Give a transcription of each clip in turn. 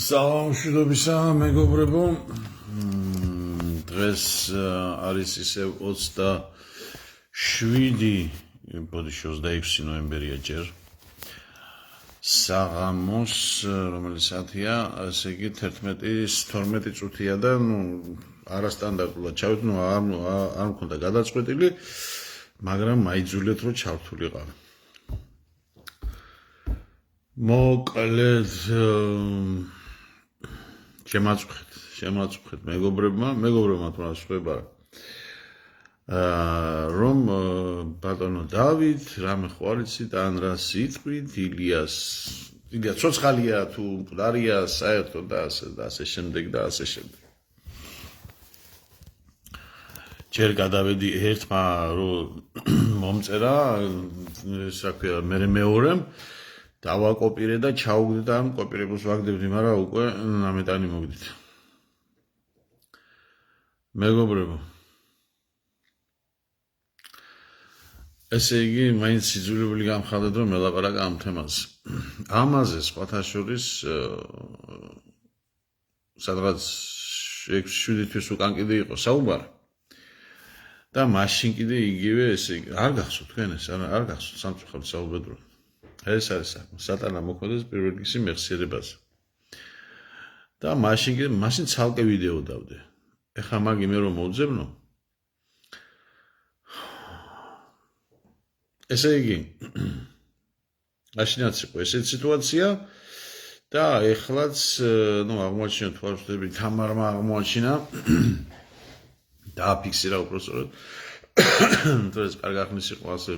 Საამშვიდობისა მეგობრებო, დღეს არის ისევ 27 ბოდიში 26 ნოემბერია ჯერ საღამოს რომელიც საათია, ასე იგი 11:12 წუთია და არასტანდარტულად ჩავით, არ მქონდა გადაწყვეტილი, მაგრამ მაიძულეთ რომ ჩავთვლიყავ. მოკლედ შემაწუხეთ მეგობრებმა თუნდაც ხდება რომ ბატონო დავით რამე ხوارიცით ან რა სიტყვით ილიას ცოცხალია თუ მკვდარია საერთოდ და ასე შემდეგ ჯერ გადავედი ერთმა რომ მომწერა რა ქვია მე მეორემ დავაკოპირე და ჩაუგდე და ამ კოპირებას ვაგდებდი, მაგრამ უკვე ნამეტანი მოგდით. მეგობრებო, ესე იგი, მაინც იძულებული გამხადეთ, რომ მელაპარაკა ამ თემაზე. ამაზე სხვათა შორის სადღაც 6-7 თვის უკან კიდე იყო საუბარი. და მაშინ კიდე იგივე ესე იგი, არ გახსოვთ თქვენ ეს, არ გახსოვთ სამწუხაროდ საუბედრო. ეს არის სატანა მოქმედებს პირველ რიგში მეხსიერებაზე. და მაშინ ცალკე ვიდეო დავდე. ეხლა მაგ იმე რომ მოვძებნო. ესე იგი, მაშინაც იყო ესეთი სიტუაცია და ეხლაც აღმოაჩინა თვალსაჩინო თამარმა აღმოაჩინა დააფიქსირა უпростоროდ. თორეს კარგი ახმის იყო ასე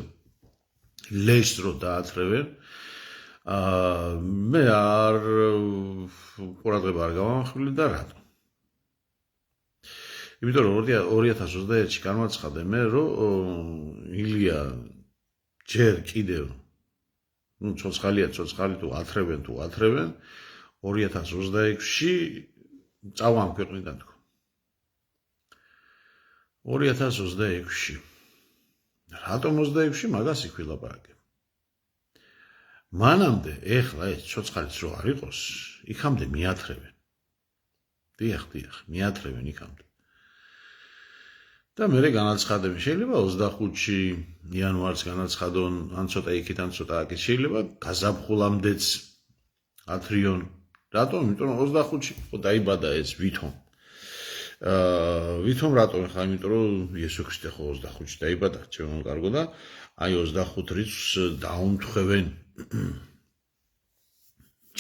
ლეშს რო დაათრევენ მე არ ყურადღება არ გავამახვილე და რატო? იმიტომ რომ 2021-ში განვაცხადე მე რომ ილია ჯერ კიდევ ცოცხალი თუ ათრევენ 2026-ში წავა ამ ქვეყნიდან თქო 2026-ში რატომ 26-ში მაგას იქვილაპარაკე. მანამდე ეხლა ეს ცოცხალიც რო არ იყოს, იქამდე მიათრევენ. დიახ, მიათრევენ იქამდე. და მე განაცხადები შეიძლება 25-ში იანვარს განაცხადონ, ან ცოტა იქით, ან ცოტა აქეთ შეიძლება გაზაფხულამდეც ათრიონ. რატომ? იმიტომ რომ 25-ში დაიბადა ეს ვითომ. ვითომ რატომ ხა იმიტომ რომ იესო ქრისტე ხო 25-ში დაიბადა ჩემო კარგო და აი 25 რიცხვს დაუმთხევენ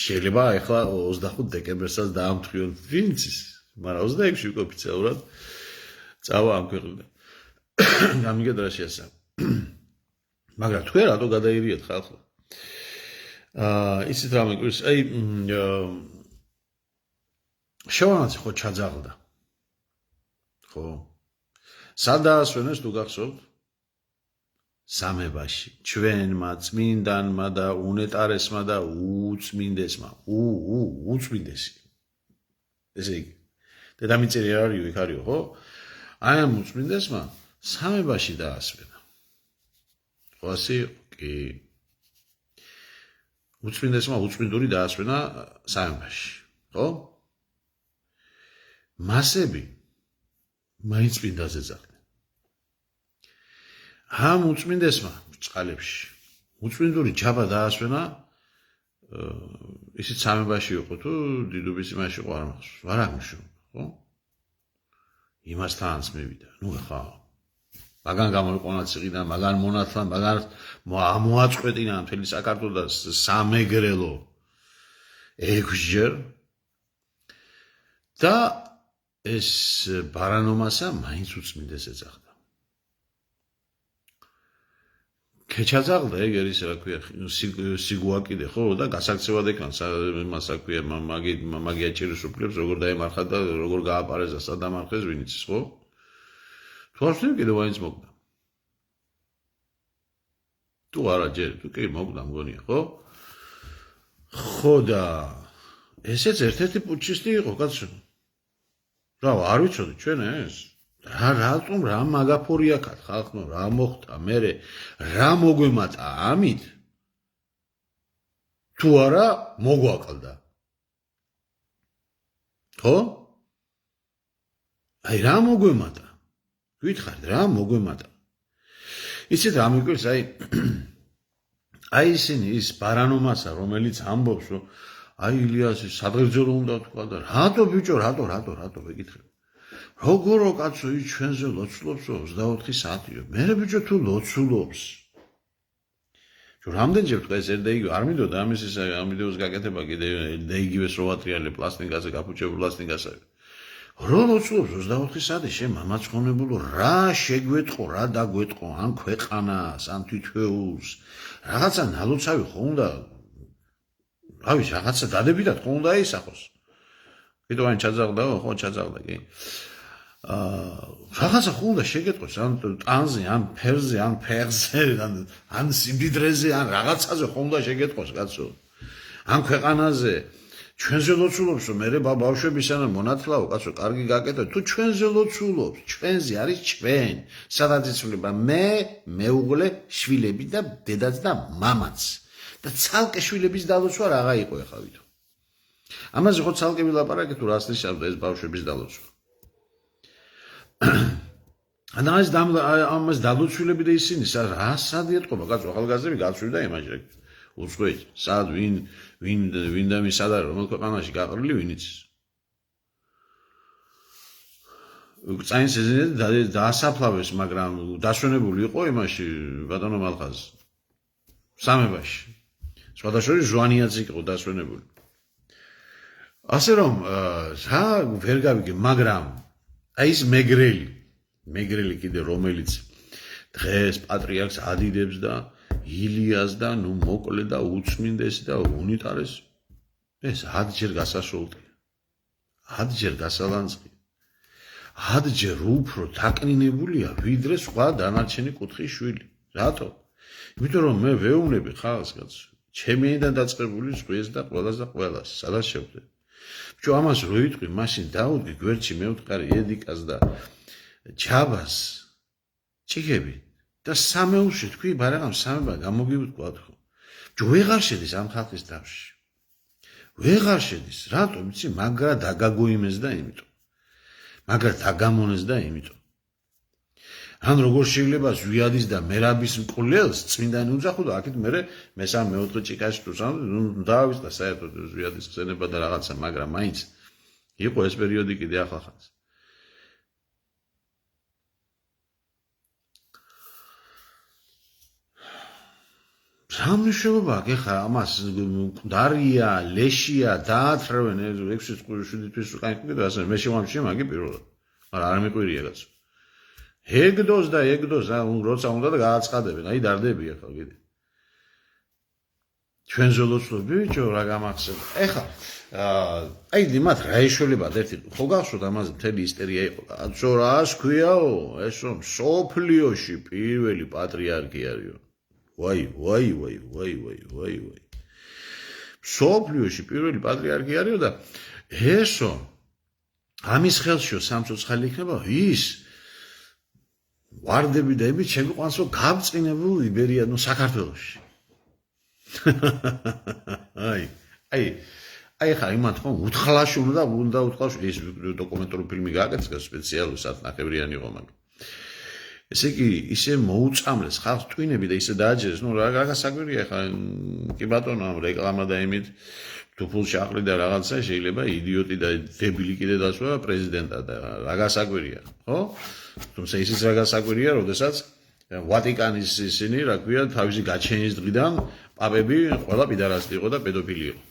შეიძლება ახლა 25 დეკემბერსაც დაამთხიონ ვინც ის მაგრამ 26-ში უკვე ოფიციალურად წავა ამ ქვეყნიდან გამიგეთ რა შეასწავლე მაგრამ თქვენ რატო გადაირიეთ ხალხო ისეთ რამე გვრის აი შევანაცი ხო ჩაძაღლდა ხო სად დაასვენეს თუ გახსოვთ სამებაში ჩვენმა წმინდანმა და უნეტარესმა და უწმინდესმა უწმინდესი ესე იგი დედამიწერი არ არისო იქ არისო ხო აი ამ უწმინდესმა სამებაში დაასვენა ხო ასე კი უწმინდესმა უწმინდური დაასვენა სამებაში ხო მასები მაინც წმინდაზე ძახდნენ. ამ უწმინდესმა წყალებში უწმინდური ჯაბა დაასვენა ისიც სამებაში იყო თუ დიდუბის იმაში იყო არ მახსოვს. არ აღმოჩნდა, ხო? იმასთანაც მივიდა. ნუ ხა. მაგან გამოიყონა ციყიდა, მაგან მონათლა, მაგან მოაწყვეტინა მთელი საქართველოს და სამეგრელო. ექვსჯერ და ეს ბარანომასა მაინც უწმინდეს ეძახდა. ქეჩაძაღდა ეგ არის რა ქვია სიგუაკიდე ხო და გასაქცევად ეკრანს იმას რა ქვია მაგია ჭირის უფლებს როგორ დაემარხა და როგორ გააპარეზა სადამარხეს ვინიც ხო? თუ არ ვთქვი კიდე მაინც მოგდა. თუ არა ჯერ თუ კი მოგდა მგონია ხო? ხო და ესეც ერთ-ერთი პუჩისტი იყო კაცო. რა არ ვიცოდი ჩვენ ეს რატომ რა მაგაფორი აქათ ხალხო რა მოხდა მე რა მოგვემატა ამით თუ არა მოგვაკლდა ხო? აი რა მოგვემატა? გითხარით რა მოგვემატა? იცით რა მიგვირს აი ისინი ის ბარანომასა რომელიც ამბობს რომ აი ილიასი სადღერძელო უნდა თქვა და რატო ბიჭო რატო ვეკითხებ როგორო კაცო ის ჩვენზე ლოცულობს 24 საათიო მე ბიჭო თუ ლოცულობს რამდენჯერ თქვა ეს ერდეიგივე არ მინდოდა ამის ამ ვიდეოს გაკეთება კიდე ერდეიგივე სროვატრიალე პლასტინკაზე გაფუჭებულ პლასტინკაზე რო ლოცულობს 24 საათი შენ მამაცხონებულო რა შეგვეტყო რა დაგვეტყო ან ქვეყანას ან თითოეულს რაღაცა ნალოცავი ხო უნდა რა ვიცი რაღაცა დადებითად ხო უნდა ისახოს კიდევ ან ჩაძაღდაო ხო ჩაძაღდა კი რაღაცა ხო უნდა შეგეტყოს ან ტანზე ან ფერზე ან ფეხზე ან სიმდიდრეზე ან რაღაცაზე ხო უნდა შეგეტყოს კაცო ან ქვეყანაზე ჩვენზე ლოცულობს რომ მე ბავშვები სანამ მონათლაო კაცო კარგი გაკეთო თუ ჩვენზე ლოცულობს ჩვენზე არის ჩვენ სადაც იცვლება მე მეუღლე შვილები და დედაც და მამაც და ცალკე შვილების დალოცვა რაღა იყო ახლა ვითომ ამაზე ხო ცალკე ვილაპარაკე თუ რას ნიშნავდა ეს ბავშვების დალოცვა ამას დალოცვილები და ისინი რა სად ეტყობა კაცო ახალგაზრდები გაცვლიდა იმაჟე უცხოეთ სად ვინ და მის სად არის რომელ ქვეყანაში გაყრილი ვინ იცის წაინს ეძინეთ დაასაფლავეს მაგრამ დასვენებული იყო იმაში ბატონო მალხაზ სამებაში სხვადასხვა ჟვანიაც იყო დასვენებული ასე რომ რა ვერ გავიგე მაგრამ აი ეს მეგრელი კიდე რომელიც დღეს პატრიარქს ადიდებს და ილიას და ნუ მოკლე და უწმინდესი და უნიტარესი ეს ათჯერ გასასროლტია ათჯერ გასალანძღი ათჯერ უფრო თაკნინებულია ვიდრე სხვა დანარჩენი კუთხის შვილი რატო იმიტომ რომ მე ვეუბნები ხალხს კაცო ჩემიდან დაწყებული ზღვის და ყველას სადაც შევხვდები ბიჭო ამას რო იტყვი მაშინ დაუდგე გვერდში მევტყარი ედიკას და ჯაბას ჭიქები და სამეულში თქვი ბარაღამ სამება გამოგივთქვათ ხო ბიჭო ვეღარ შედის ამ ხალხის თავში ვეღარ შედის რატომ იცი მაგრა დაგაგოიმეს და იმიტომ მაგრა დაგამონეს და იმიტომ ან როგორ შეიძლება ზვიადის და მერაბის მკვლელს წმინდანი უძახო და აქეთ მესამე მეოთხე ჭიკაში თუ დავისწა საერთოდ ზვიადის ხსენება და რაღაცა მაგრამ მაინც იყო ეს პერიოდი კიდე ახალხანს რა მნიშვნელობა აქვს ეხლა ამას დარია ლეშია დაათრევენ 6-7 თვის უკან და ასე მე შემამჩნია მაგი პირველად მაგრამ არ მიყვირია კაცო ეგდოს როცა უნდა და გააცხადებენ აი დარდები ახლა კიდე ჩვენ ზოლოცულობ ბიჭო რა გამახსენდა ეხლა აი იმათ რა ეშველებათ ერთი ხო გახსოვთ ამაზე მთელი ისტერია იყო კაცო რას ქვიაო ეს რომ სოფლიოში პირველი პატრიარქი არისო ვაი სოფლიოში პირველი პატრიარქი არისო და ესო ამის ხელშიო სამწუხარი იქნება ის ვარდები და ები შეგვიყვანს რომ გავწინებულ იბერია ნუ საქართველოში აი ხა იმათ ხო უთხლაში უნდა უთხლაში ეს დოკუმენტური ფილმი გააკეთეს სპეციალური სათნახევრიანი იყო მაგრამ ესე იგი ისე მოუწამლეს ხალხს ტვინები და ისე დააჯერეს ნუ რა გასაკვირია ხა კი ბატონო ამ რეკლამა და იმით თუ ფულში აყრიდა რაღაცა შეიძლება იდიოტი და დებილი კიდე დასვა პრეზიდენტად და რა გასაკვირია ხო თუმცა ისიც რა გასაკვირია როდესაც ვატიკანის ისინი რა ქვია თავისი გაჩენის დღიდან პაპები ყველა პიდარასტი იყო და პედოფილი იყო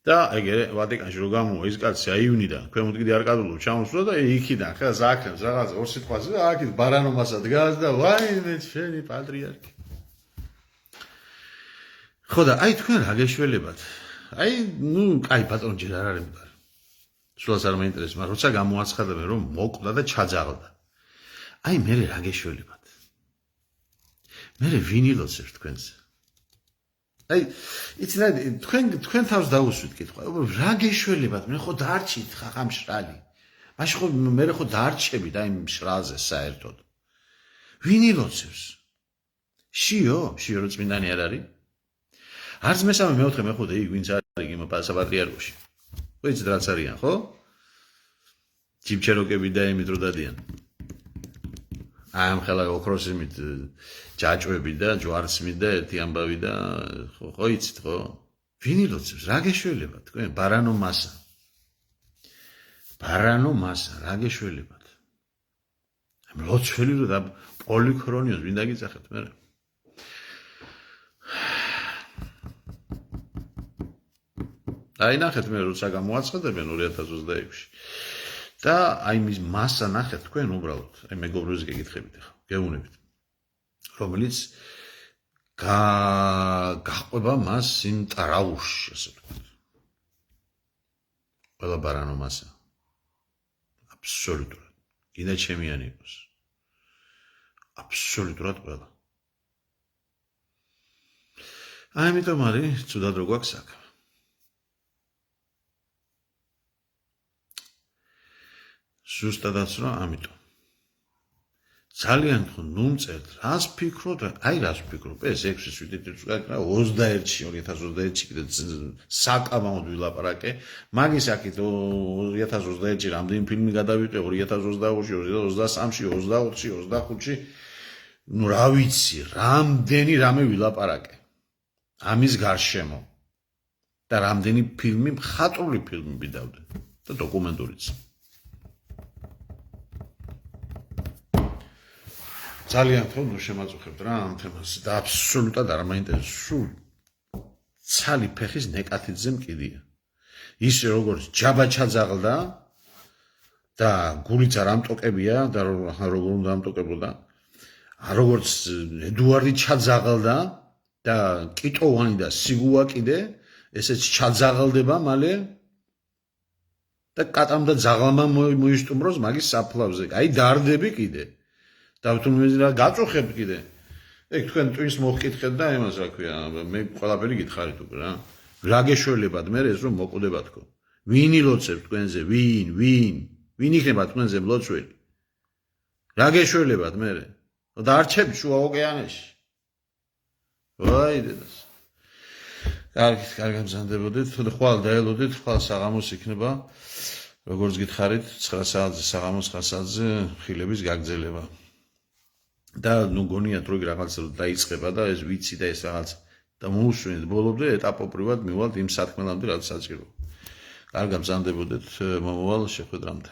და ეგრე ვატიკანში რო გამოვა ის კაცი აივნიდან ქვემოთ კიდე არკადულო ჩამოსვლა და იქიდან ხა ზაქრებს რაღაცა ორ სიტყვაზე და აქეთ ბარანომასა დგას და ვაიმე შენი პატრიარქი ხო და აი თქვენ რა გეშველებათ აი ნუ კაი ბატონო ჯერ არ არის მგარი სულაც არ მაინტერესებს მაგრამ როცა გამოაცხადებენ რომ მოკვდა და ჩაძაღლდა აი მე რა გეშველებათ მე ვინილოცებ თქვენზე აი იცი თქვენ თავს დაუსვით კითხვა რა გეშველებათ მე ხო დარჩით ხა მშრალი მაშინ ხო მე ხო დარჩები და იმ მშრალზე საერთოდ ვინილოცებს შიო რო წმინდანი არ არის არც მესამე მეოთხე მეხუთე იქ ვინც არის იმ საპატრიარქოში ვიცით რაც არიან, ხო? ჯიბჩეროკები და იმით რო დადიან. აი ამ ხელა ოქროსიმით ჯაჭვები და ჯვარცმით და ერთი ამბავი და ხო იცით, ხო? ვინ ილოცებს? რა გეშველება თქვენ? ბარანო მასა. ბარანო მასა, რა გეშველებათ? ამ ლოცველი რო და პოლიქრონიოს ვინ დაგიძახეთ მე? აი ნახეთ მე როცა გამოაცხადებენ 2026-ში. და აი მის მასა ნახეთ თქვენ უბრალოდ, აი მეგობრებს გეკითხებით ახლა, გეუბნებით. რომელიც გაყვება მას იმ ტრავში, ასე ვთქვათ. ყველა ბარანო მასა. აბსოლუტურად. კიდე ჩემიანი იყოს. აბსოლუტურად ყველა. აი ამიტომ არის ცუდად რო გვაქვს საქმე. ზუსტადაც რა ამიტომ. ძალიან ხო ნუ მწერთ, რას ფიქრობთ? აი რას ფიქრობ? ეს 6-7 რა 21-ში 2021-ში კიდე საკამაოდ ვილაპარაკე. მაგის აქეთ 2021-ში რამდენი ფილმი გადავიყე 2022-ში, 2023-ში, 24-ში, 25-ში. ნუ რა ვიცი, რამდენი რამე ვილაპარაკე. ამის გარშემო. და რამდენი ფილმი, მხატვრული ფილმები დავდე და დოკუმენტურიც. ძალიან ხო ნუ შემაწუხებთ რა ამ თემას და აბსოლუტად არ მაინტერესებს სულ ცალი ფეხის ნეკათიძე მკიდია ისე როგორც ჯაბა ჩაძაღლდა და გულიც არ ამტოკებია და როგორ უნდა ამტოკებოდა როგორც ედუარდი ჩაძაღლდა და კიტოვანი და სიგუა კიდე ესეც ჩაძაღლდება მალე და კატამ და ძაღლმა მოისტუმროს მაგის საფლავზე აი დარდები კიდე და თუ რა გაწუხებთ კიდე ეგ თქვენ ტვინს მოხკითხეთ და იმას რა ქვია მე ყველაფერი გითხარით უკვე რა გეშველებათ მე ეს რომ მოკვდება თქო ვინ ილოცებს თქვენზე ვინ იქნება თქვენზე მლოცველი რა გეშველებათ მე და არჩევთ შუა ოკეანეში ვაი დედას კარგი მზანდებოდით ხვალ დაელოდით ხვალ საღამოს იქნება როგორც გითხარით 9 საათზე საღამოს 9 საათზე ხილების გაგრძელება და ნუ გონიათ რომ რაღაც დაიწყება და ეს ვიცი და ეს რაღაც და მოусვენთ ბოლომდე ეტაპობრივად მივალთ იმ სათქმელამდე რაც საჭირო. კარგად მზანდებოდეთ მომავალ შეხვედრამდე.